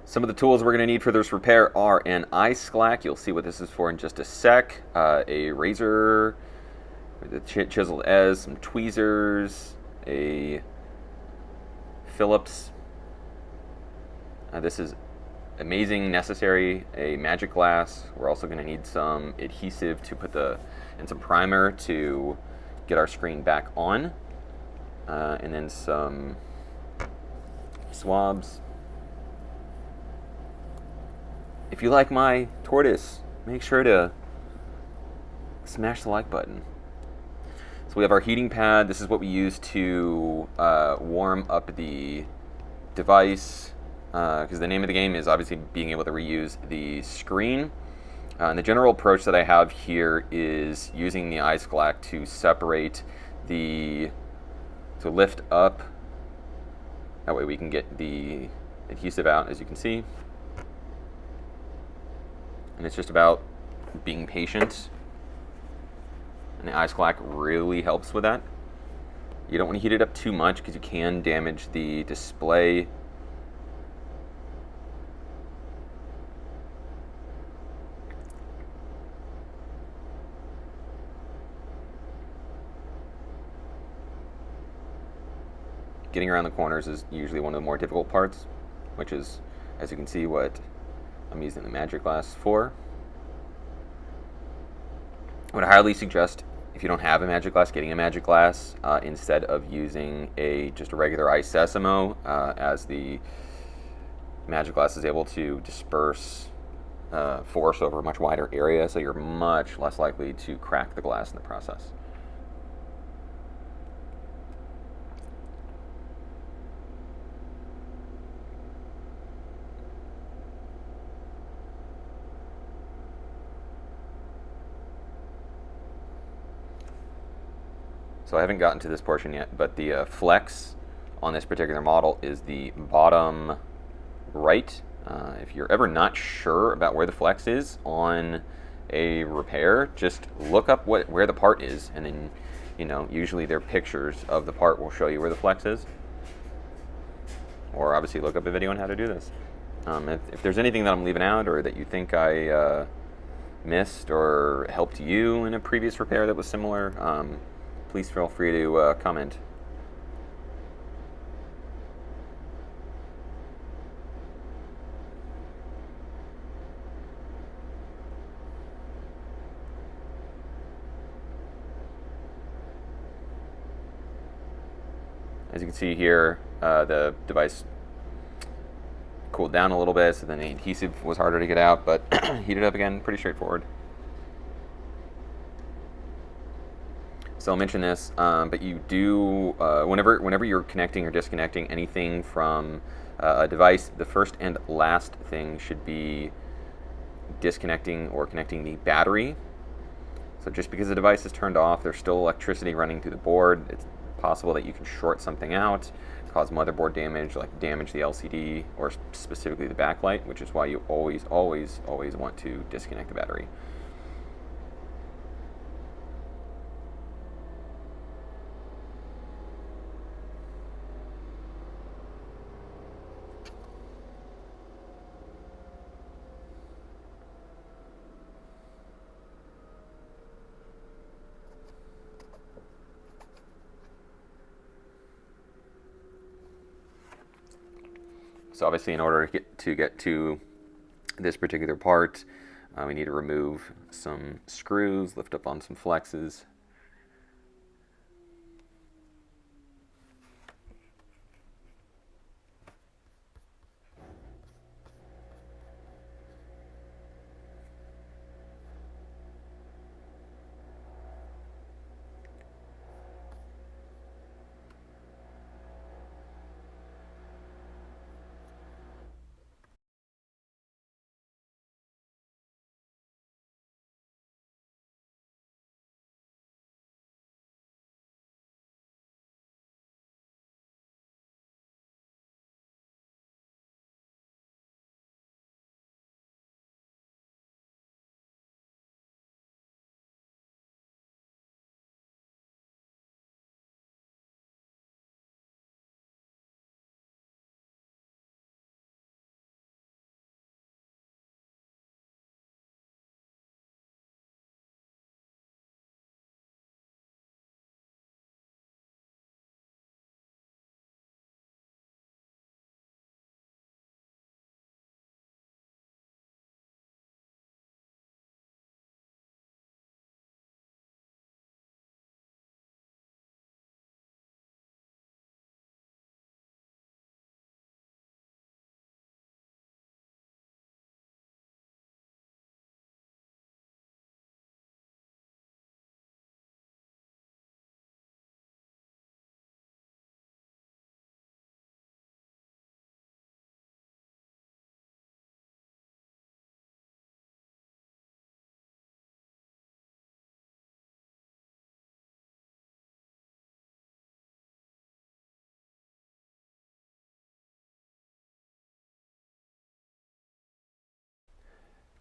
Some of the tools we're going to need for this repair are an iSclack. You'll see what this is for in just a sec. A razor with a chiseled edge, some tweezers, a Phillips. This is amazing, necessary, a magic glass. We're also going to need some adhesive to put and some primer to get our screen back on. And then some swabs. If you like my tortoise, make sure to smash the like button. So we have our heating pad. This is what we use to warm up the device, because the name of the game is obviously being able to reuse the screen. And the general approach that I have here is using the iSclack to separate to lift up. That way we can get the adhesive out, as you can see. And it's just about being patient. And the iSclack really helps with that. You don't want to heat it up too much because you can damage the display. Getting around the corners is usually one of the more difficult parts, which is, as you can see, what I'm using the magic glass for. I would highly suggest, if you don't have a magic glass, getting a magic glass instead of using just a regular isesamo, as the magic glass is able to disperse force over a much wider area, so you're much less likely to crack the glass in the process. So I haven't gotten to this portion yet, but the flex on this particular model is the bottom right. If you're ever not sure about where the flex is on a repair, just look up where the part is, and then usually their pictures of the part will show you where the flex is. Or obviously look up a video on how to do this. If there's anything that I'm leaving out or that you think I missed or helped you in a previous repair that was similar, please feel free to comment. As you can see here, the device cooled down a little bit, so then the adhesive was harder to get out, but heated up again, pretty straightforward. So I'll mention this, but you do, whenever you're connecting or disconnecting anything from a device, the first and last thing should be disconnecting or connecting the battery. So just because the device is turned off, there's still electricity running through the board. It's possible that you can short something out, cause motherboard damage, like damage the LCD or specifically the backlight, which is why you always want to disconnect the battery. So obviously, in order to get to this particular part, we need to remove some screws, lift up on some flexes.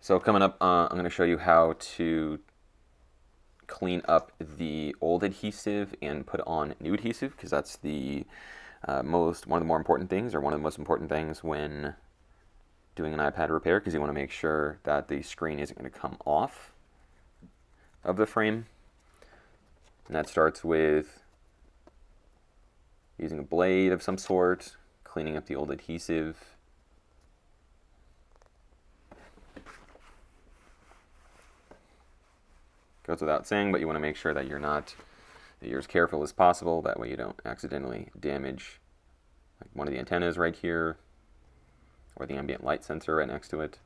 So coming up, I'm going to show you how to clean up the old adhesive and put on new adhesive, because that's the one of the more important things, or one of the most important things when doing an iPad repair, because you want to make sure that the screen isn't going to come off of the frame. And that starts with using a blade of some sort, cleaning up the old adhesive. Goes without saying, but you want to make sure that you're as careful as possible. That way you don't accidentally damage like one of the antennas right here, or the ambient light sensor right next to it.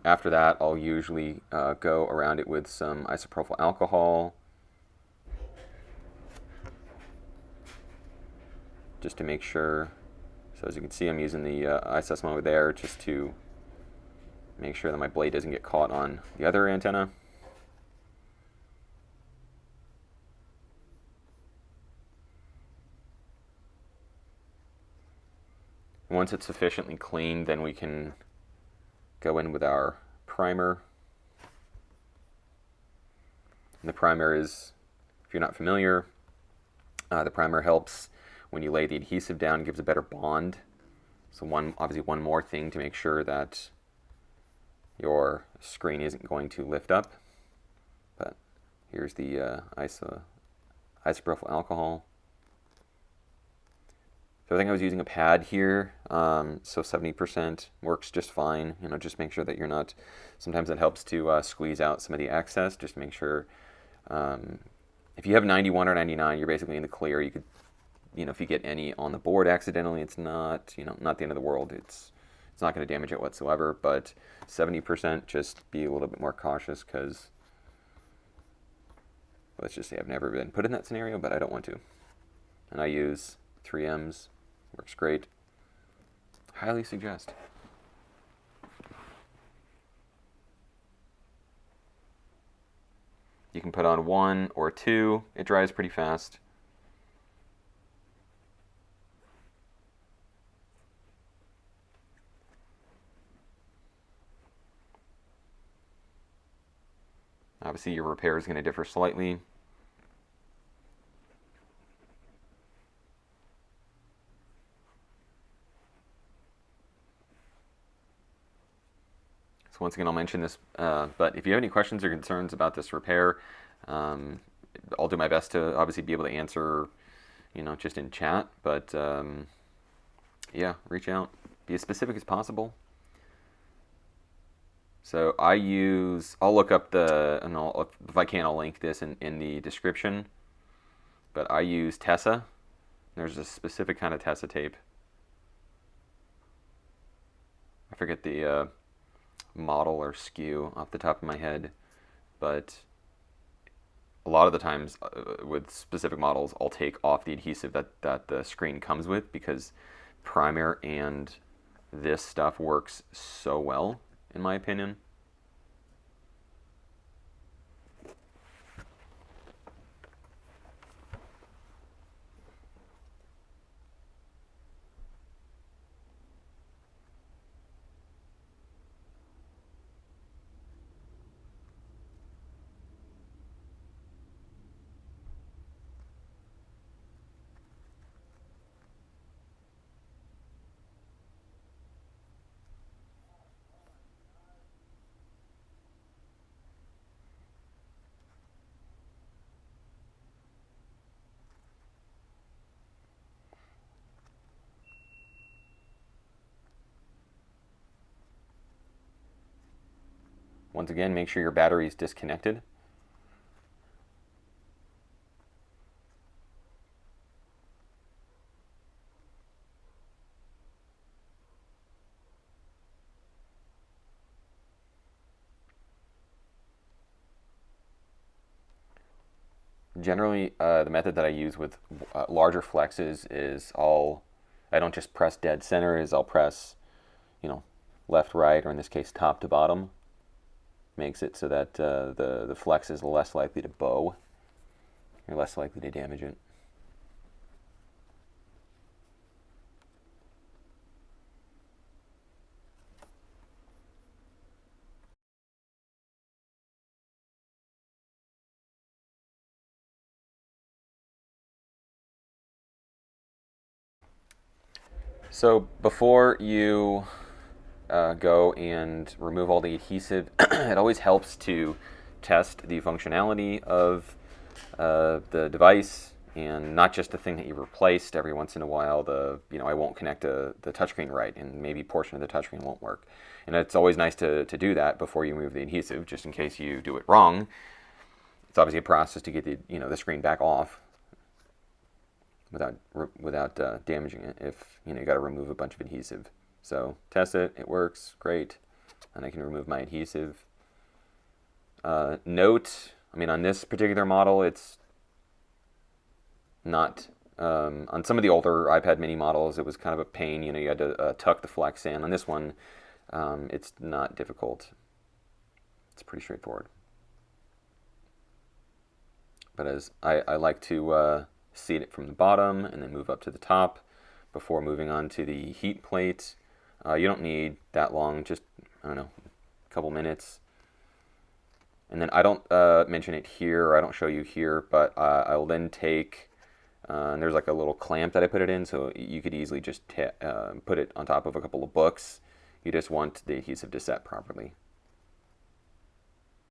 After that, I'll usually go around it with some isopropyl alcohol, just to make sure. So as you can see, I'm using the ISS mode there just to make sure that my blade doesn't get caught on the other antenna. Once it's sufficiently clean, then we can go in with our primer. And the primer is, if you're not familiar, the primer helps when you lay the adhesive down, gives a better bond. So obviously one more thing to make sure that your screen isn't going to lift up. But here's the isopropyl alcohol. So I think I was using a pad here, so 70% works just fine. Just make sure that you're not. Sometimes it helps to squeeze out some of the excess. Just make sure. If you have 91 or 99, you're basically in the clear. You could, if you get any on the board accidentally, it's not, not the end of the world. It's not going to damage it whatsoever. But 70%, just be a little bit more cautious, because let's just say I've never been put in that scenario, but I don't want to. And I use 3Ms. Works great. Highly suggest. You can put on 1 or 2. It dries pretty fast. Obviously, your repair is going to differ slightly. Once again, I'll mention this, but if you have any questions or concerns about this repair, I'll do my best to obviously be able to answer, just in chat. But yeah, reach out, be as specific as possible. So I'll look up and if I can, I'll link this in the description. But I use Tessa. There's a specific kind of Tessa tape. I forget the model or SKU off the top of my head, but a lot of the times with specific models, I'll take off the adhesive that the screen comes with, because primer and this stuff works so well, in my opinion. Once again, make sure your battery is disconnected. Generally, the method that I use with larger flexes is I don't just press dead center, I'll press, left, right, or in this case, top to bottom. Makes it so that the flex is less likely to bow. You're less likely to damage it. So before you go and remove all the adhesive, it always helps to test the functionality of the device, and not just the thing that you replaced. Every once in a while, I won't connect the touchscreen right, and maybe a portion of the touchscreen won't work. And it's always nice to do that before you remove the adhesive, just in case you do it wrong. It's obviously a process to get the screen back off without damaging it. If you got to remove a bunch of adhesive, so test it. It works great, and I can remove my adhesive. Note, on this particular model, it's not. On some of the older iPad mini models, it was kind of a pain. You had to tuck the flex in. On this one, it's not difficult. It's pretty straightforward. But as I like to seat it from the bottom and then move up to the top before moving on to the heat plate. You don't need that long, just, I don't know, a couple minutes. And then I don't mention it here, or I don't show you here, but I'll then take, and there's like a little clamp that I put it in, so you could easily just put it on top of a couple of books. You just want the adhesive to set properly.